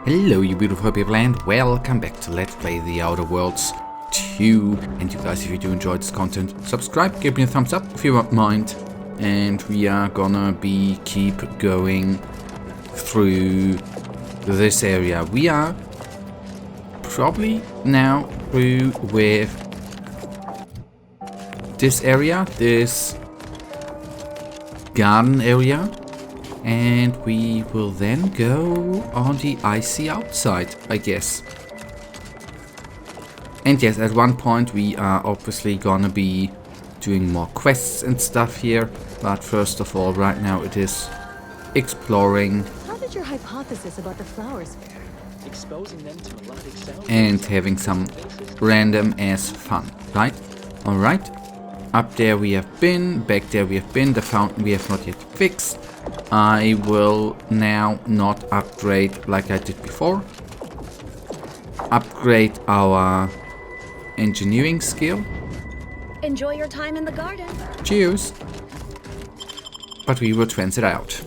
Hello you beautiful people and welcome back to Let's Play The Outer Worlds 2. And you guys, if you do enjoy this content, subscribe, give me a thumbs up if you won't mind. And we are gonna keep going through this area. We are probably now through with this area, this garden area. And we will then go on the icy outside, I guess. And yes, at one point we are obviously gonna be doing more quests and stuff here. But first of all, right now it is exploring. How did your hypothesis about the flowers fare? Exposing them to melodic sound And having some random ass fun, right? Alright. Up there we have been, back there we have been, the fountain we have not yet fixed. I will now not upgrade like I did before. Upgrade our engineering skill. Enjoy your time in the garden. Cheers. But we will transit out.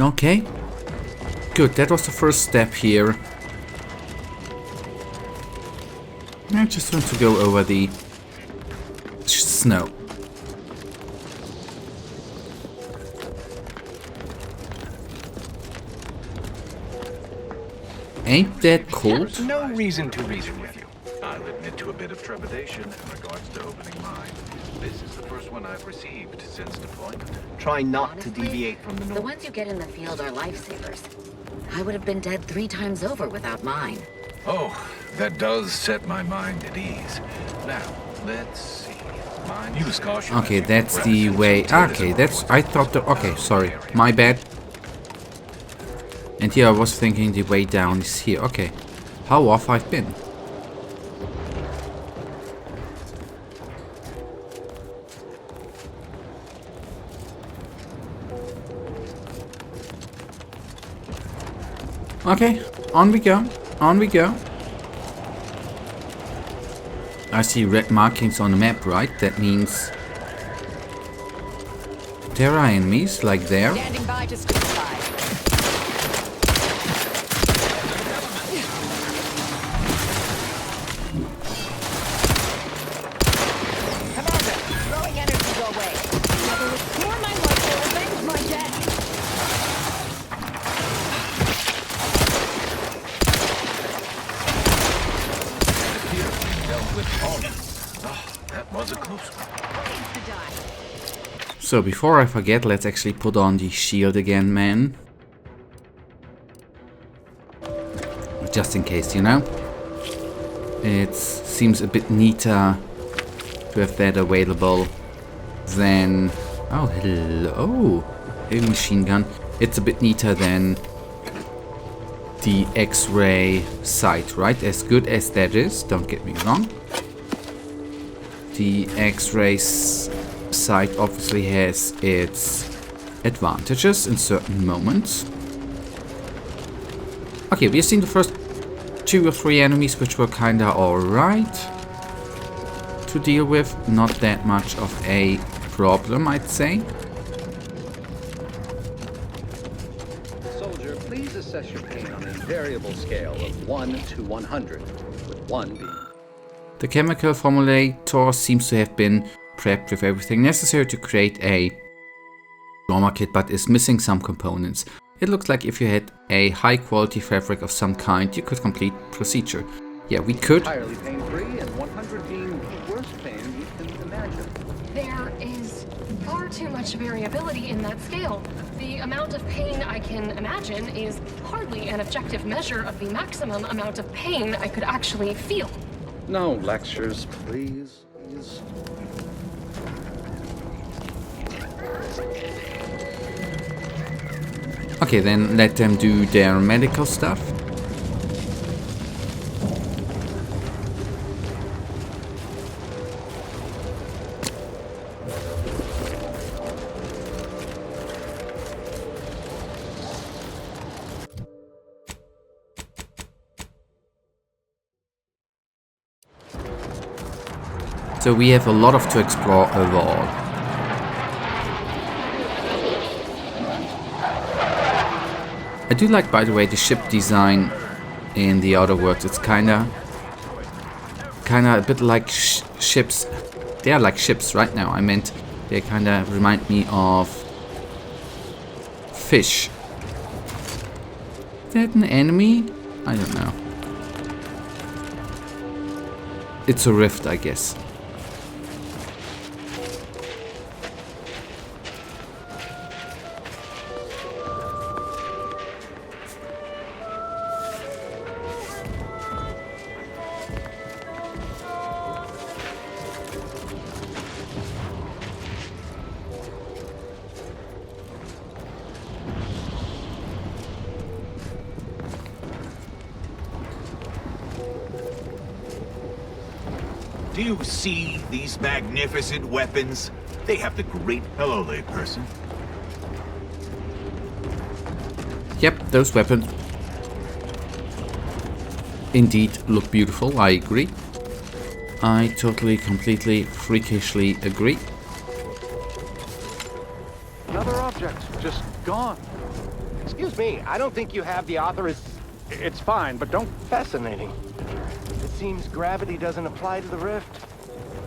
Okay. Good, that was the first step here. I just want to go over the snow. Ain't that cold? No reason to reason with you. I'll admit to a bit of trepidation in regards to opening mine. This is the first one I've received since deployment. Try not to deviate from the The norm. ones you get in the field are lifesavers. I would have been dead 3 times over without mine. Oh, that does set my mind at ease. Now, let's see. Use caution. Okay, that's the way. Okay, that's. I thought the. Okay, sorry. My bad. And here I was thinking the way down is here. Okay. How off I've been. Okay, on we go. On we go. I see red markings on the map, right? That means there are enemies, like there. Standing by to scoop by. Come on then, throwing energy your way. Never restore my life or avenge my death. That was a close one. So before I forget, let's actually put on the shield again, man. Just in case, you know? It seems a bit neater to have that available than... Oh, hello. Heavy machine gun. It's a bit neater than the X-ray sight, right? As good as that is, don't get me wrong. The X-ray sight obviously has its advantages in certain moments. Okay, we've seen the first 2 or 3 enemies, which were kinda alright to deal with. Not that much of a problem, I'd say. Soldier, please assess your pain on a variable scale of 1 to 100, with 1 being... The chemical formulator seems to have been prepped with everything necessary to create a trauma kit, but is missing some components. It looks like if you had a high quality fabric of some kind, you could complete procedure. Yeah, we could. entirely pain-free, and 100 being the worst pain you can imagine. There is far too much variability in that scale. The amount of pain I can imagine is hardly an objective measure of the maximum amount of pain I could actually feel. No lectures, please. Okay, then let them do their medical stuff. So we have a lot to explore overall. I do like, by the way, the ship design in the Outer Worlds. It's kinda a bit like ships. They are like ships right now. I meant they kinda remind me of fish. Is that an enemy? I don't know. It's a rift, I guess. Do you see these magnificent weapons? They have the great... Hello, layperson. Yep, those weapons indeed look beautiful, I agree. I totally, completely, freakishly agree. Another object, just gone. Excuse me, I don't think you have the author is... It's fine, but don't... Fascinating. It seems gravity doesn't apply to the rift,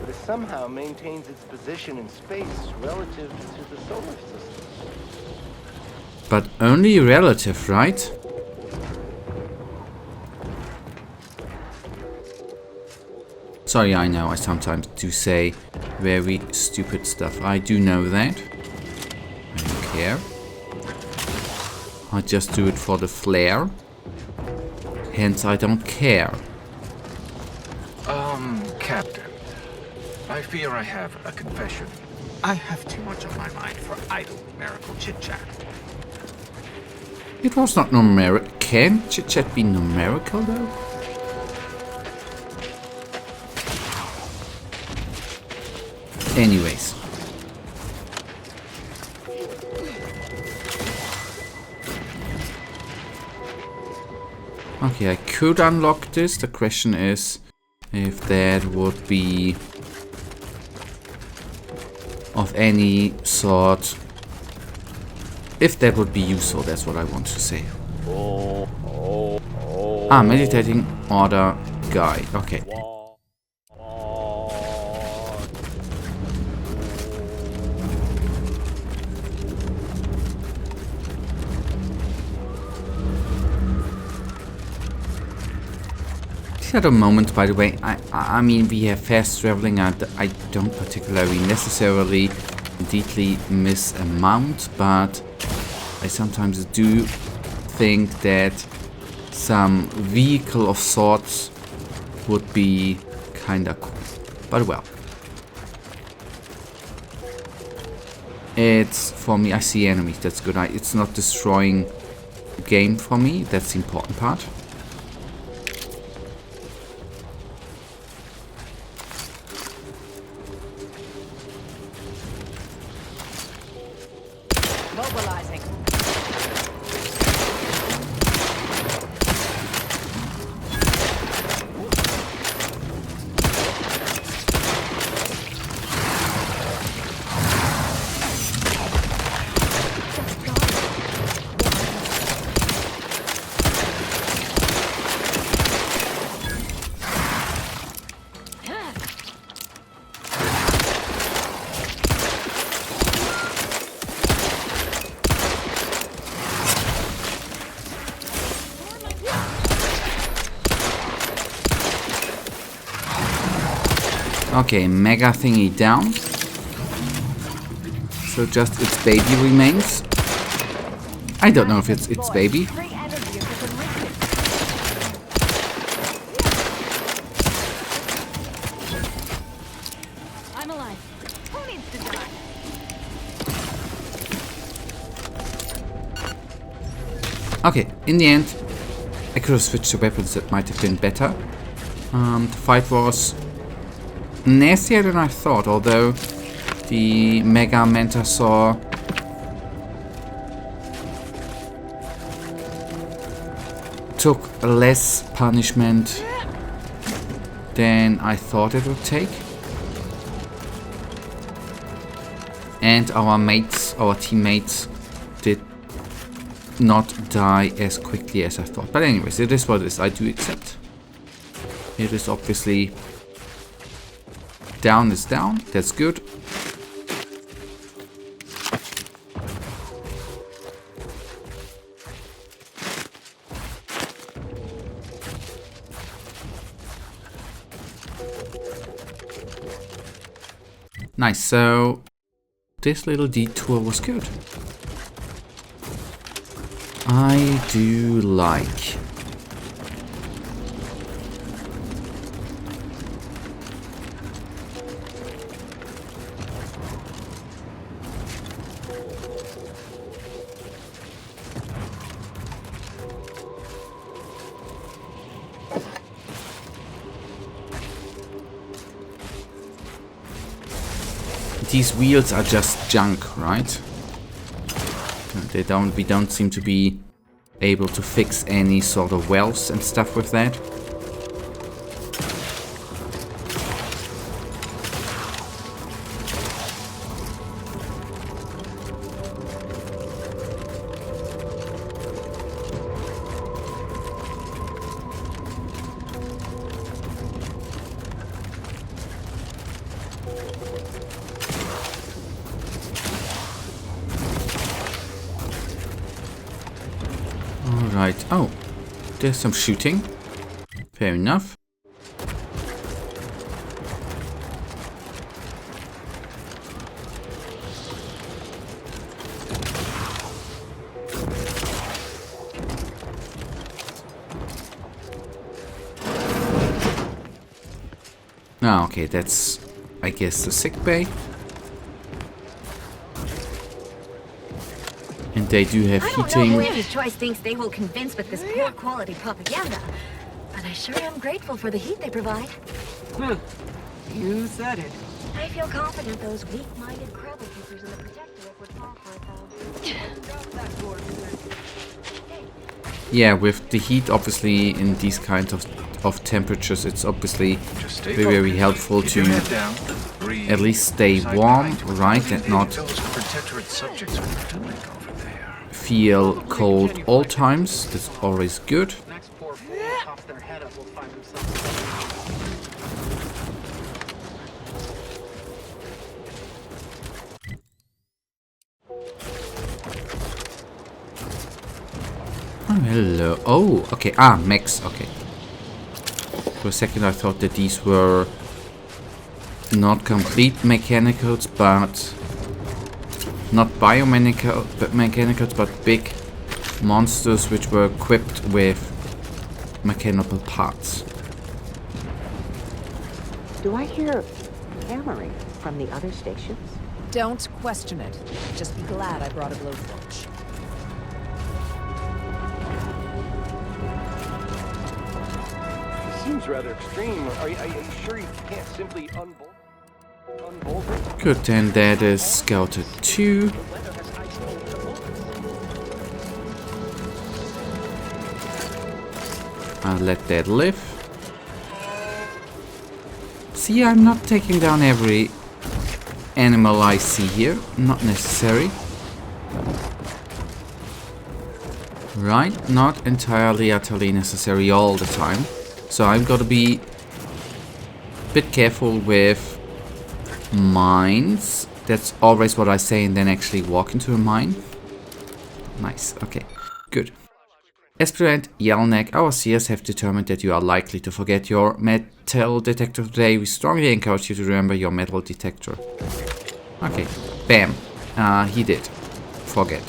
but it somehow maintains its position in space relative to the solar system. But only relative, right? Sorry, I know I sometimes do say very stupid stuff. I do know that. I don't care. I just do it for the flair. Hence, I don't care. Captain. I fear I have a confession. I have too much on my mind for idle numerical chit-chat. It was not numerical. Can chit-chat be numerical, though? Anyways. Okay, I could unlock this. The question is if that would be of any sort. If that would be useful, that's what I want to say. Ah, meditating order guide. Okay. At a moment, by the way, I mean, we have fast traveling and I don't particularly necessarily deeply miss a mount, but I sometimes do think that some vehicle of sorts would be kinda cool. But well. It's, for me, I see enemies, that's good. It's not destroying the game for me, that's the important part. Mobilizing. Okay, mega thingy down. So just its baby remains. I don't know if it's its baby. I'm alive. Who needs to die? Okay, in the end, I could have switched to weapons that might have been better. The fight was nastier than I thought, although the Mega Mantasaur took less punishment than I thought it would take. And our mates, our teammates, did not die as quickly as I thought. But anyways, it is what it is. I do accept. It is obviously... Down is down. That's good. Nice, so this little detour was good. I do like. These wheels are just junk, right? We don't seem to be able to fix any sort of wells and stuff with that. Alright, oh, there's some shooting. Fair enough. Ah, okay, that's, I guess, the sick bay. And they do have heating. I don't know who his choice thinks they will convince with this poor quality propaganda, but I sure am grateful for the heat they provide. You said it. I feel confident those weak-minded crabble keepers in the Protectorate would fall for it, though. Yeah, with the heat, obviously, in these kinds of temperatures, it's obviously very helpful to at least stay warm, right, and not feel cold all times. That's always good. Oh, hello. Oh, okay. Ah, mechs. Okay. For a second I thought that these were not complete mechanicals, but not biomechanicals, but big monsters which were equipped with mechanical parts. Do I hear hammering from the other stations? Don't question it. Just be glad I brought a blowtorch. Seems rather extreme. Are you sure you can't simply unbolt it? Good, then that is scouted 2. I'll let that live. See, I'm not taking down every animal I see here. Not necessary. Right, not entirely utterly necessary all the time. So I've got to be a bit careful with mines. That's always what I say, and then actually walk into a mine. Nice, okay, good. Aspirant Yelnek, our seers have determined that you are likely to forget your metal detector today. We strongly encourage you to remember your metal detector. Okay, bam. He did. Forget.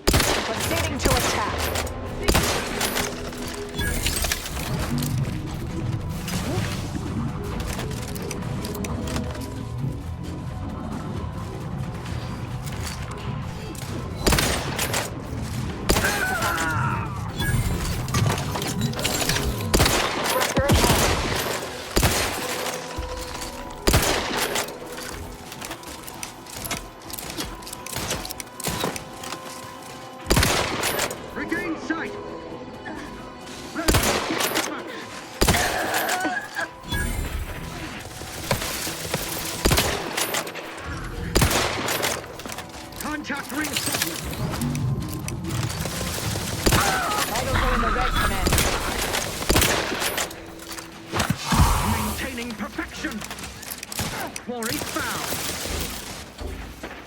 Proceeding to attack. Vitals are in the red, Commander. Maintaining perfection. Quarry found.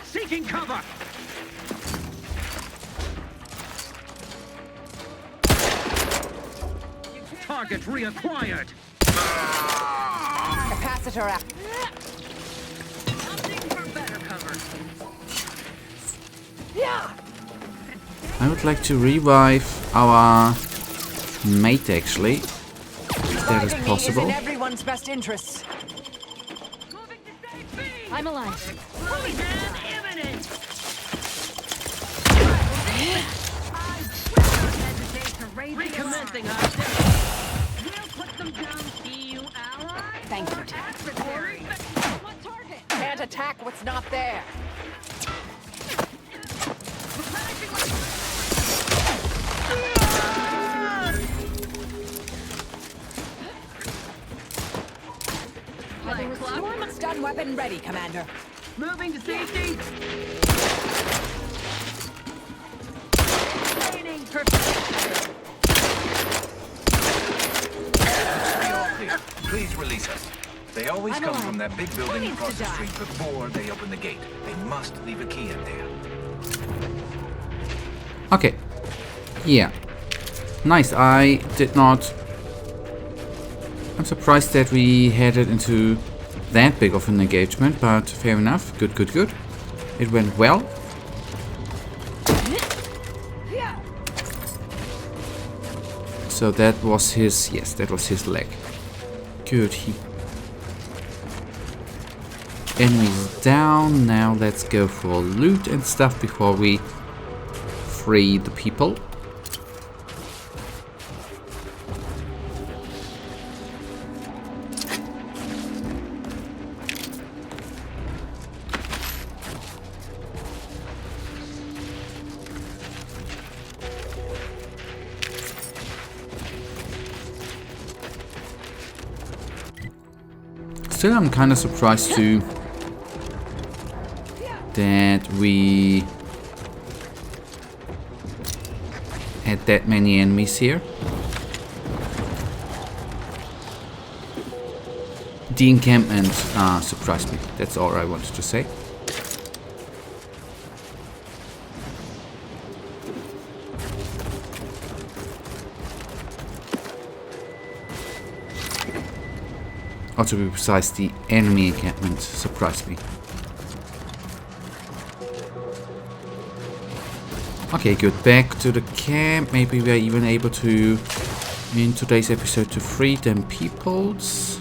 Seeking cover. Target reacquired. Capacitor up. Opting for better cover. I would like to revive our mate, actually. If that is Reviving me is possible. in everyone's best interests. I'm alive. Explosion imminent. Recommencing hostility. We'll put them down, EU allies. Thank you. Adversary. What target? Can't attack what's not there. Like clock. Stun weapon ready, Commander. Moving to safety. Maintaining perfection. We all clear. Please release us. They always come from that big building across the street before they open the gate. They must leave a key in there. Okay. Yeah. Nice. I did not... I'm surprised that we headed into that big of an engagement, but fair enough. Good, good, good. It went well. So that was his... Yes, that was his leg. Good. Enemies down. Now let's go for loot and stuff before we free the people. Still, I'm kind of surprised too that we had that many enemies here. The encampment surprised me. That's all I wanted to say. Or to be precise, the enemy encampment surprised me. Okay, good. Back to the camp. Maybe we are even able to, in today's episode, to free them peoples.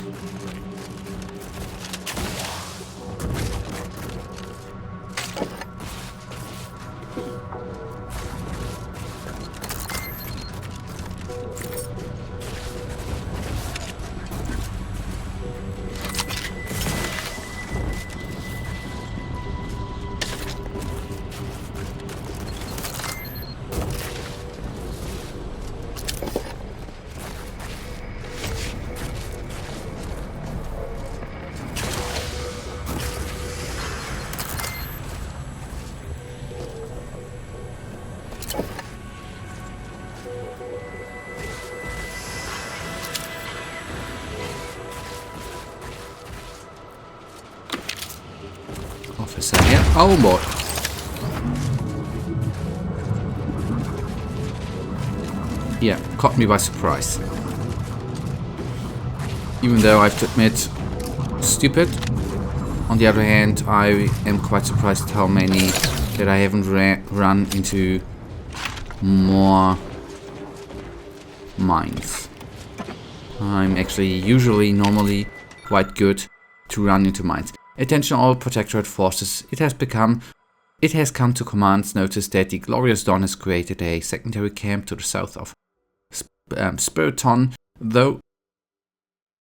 Officer here. Oh boy. Yeah, caught me by surprise. Even though I have to admit, stupid. On the other hand, I am quite surprised how many that I haven't run into more mines. I'm actually usually normally quite good to run into mines. Attention all Protectorate forces, it has come to command's notice that the Glorious Dawn has created a secondary camp to the south of Spiriton, though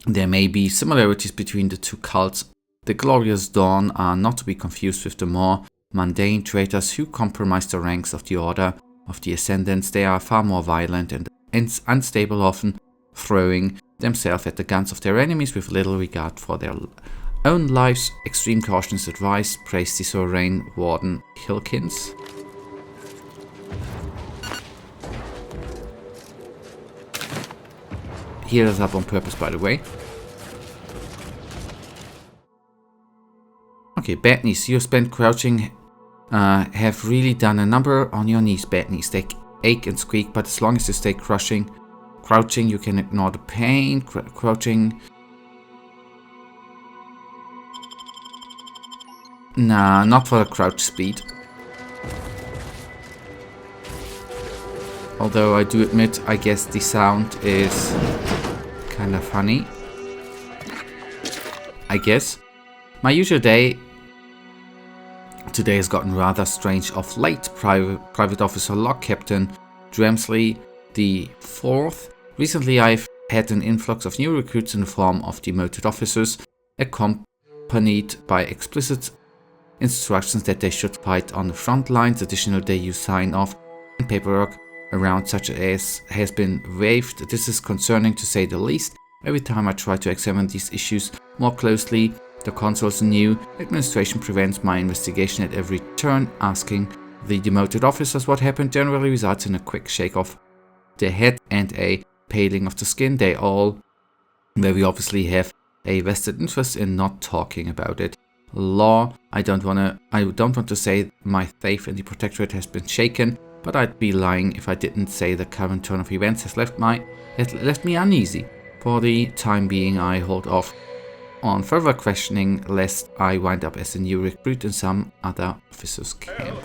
there may be similarities between the two cults. The Glorious Dawn are not to be confused with the more mundane traitors who compromise the ranks of the Order of the Ascendants. They are far more violent and unstable, often throwing themselves at the guns of their enemies with little regard for their own lives. Extreme caution is advised, praised the Sovereign Warden Hilkins. heal us up on purpose, by the way. Okay, bad knees. You spent crouching. Have really done a number on your knees. Bad knees. They ache and squeak, but as long as you stay crouching, you can ignore the pain. Crouching. Nah, not for the crouch speed. Although I do admit, I guess the sound is kind of funny. I guess. My usual day today has gotten rather strange of late. Private Officer Log Captain Dramsley the 4th. Recently I've had an influx of new recruits in the form of demoted officers, accompanied by explicit instructions that they should fight on the front lines. Additionally, they use sign-off and paperwork around such as has been waived. This is concerning to say the least. Every time I try to examine these issues more closely, the console's new administration prevents my investigation at every turn. Asking the demoted officers what happened generally results in a quick shake of the head and a paling of the skin. They all very obviously have a vested interest in not talking about it. Law, I don't want to say my faith in the Protectorate has been shaken, but I'd be lying if I didn't say the current turn of events has left me uneasy. For the time being, I hold off on further questioning lest I wind up as a new recruit in some other officer's camp.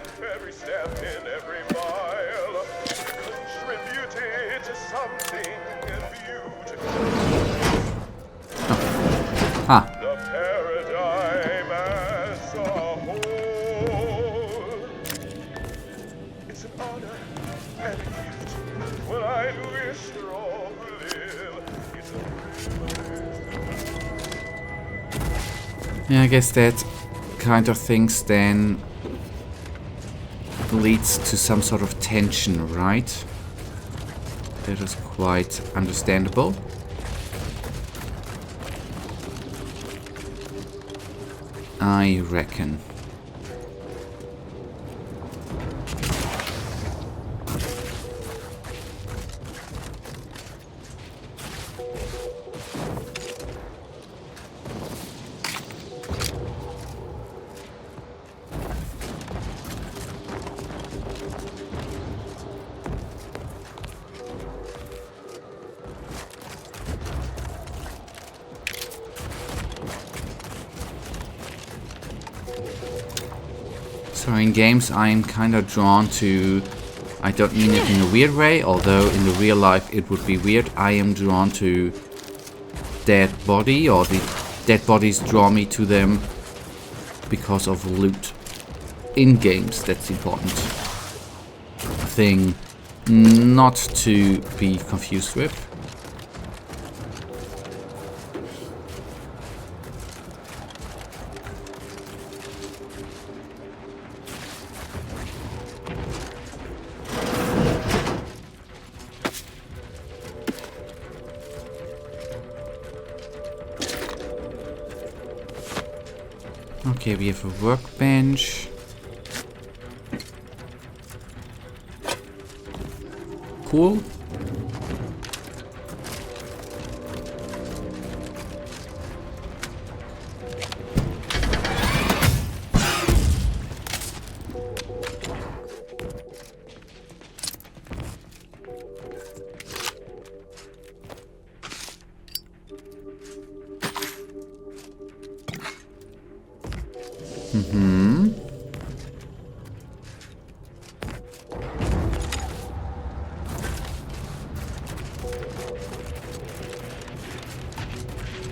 Oh. Ah. Yeah, I guess that kind of things then leads to some sort of tension, right? That is quite understandable. I reckon. So in games I'm kind of drawn to, I don't mean it in a weird way, although in the real life it would be weird, I am drawn to dead body, or the dead bodies draw me to them because of loot. In games, that's important thing not to be confused with. Okay, we have a workbench. Cool.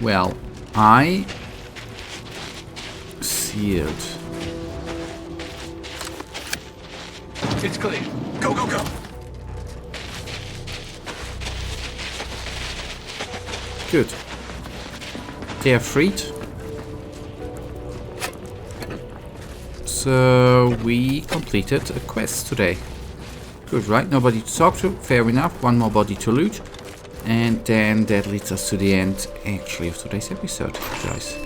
Well, I see it. It's clear. Go, go, go! Good. They are freed. So we completed a quest today. Good, right? Nobody to talk to. Fair enough. One more body to loot. And then that leads us to the end, actually, of today's episode, guys.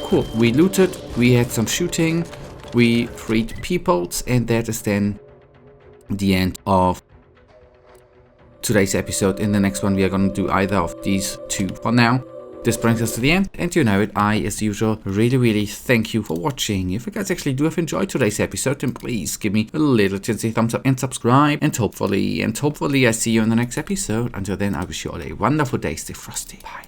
Cool. We looted, we had some shooting, we freed peoples, and that is then the end of today's episode. In the next one, we are going to do either of these two. For now, this brings us to the end, and you know it, I, as usual, really thank you for watching. If you guys actually do have enjoyed today's episode, then please give me a little chintzy thumbs up and subscribe, and hopefully I see you in the next episode. Until then, I wish you all a wonderful day. Stay frosty. Bye.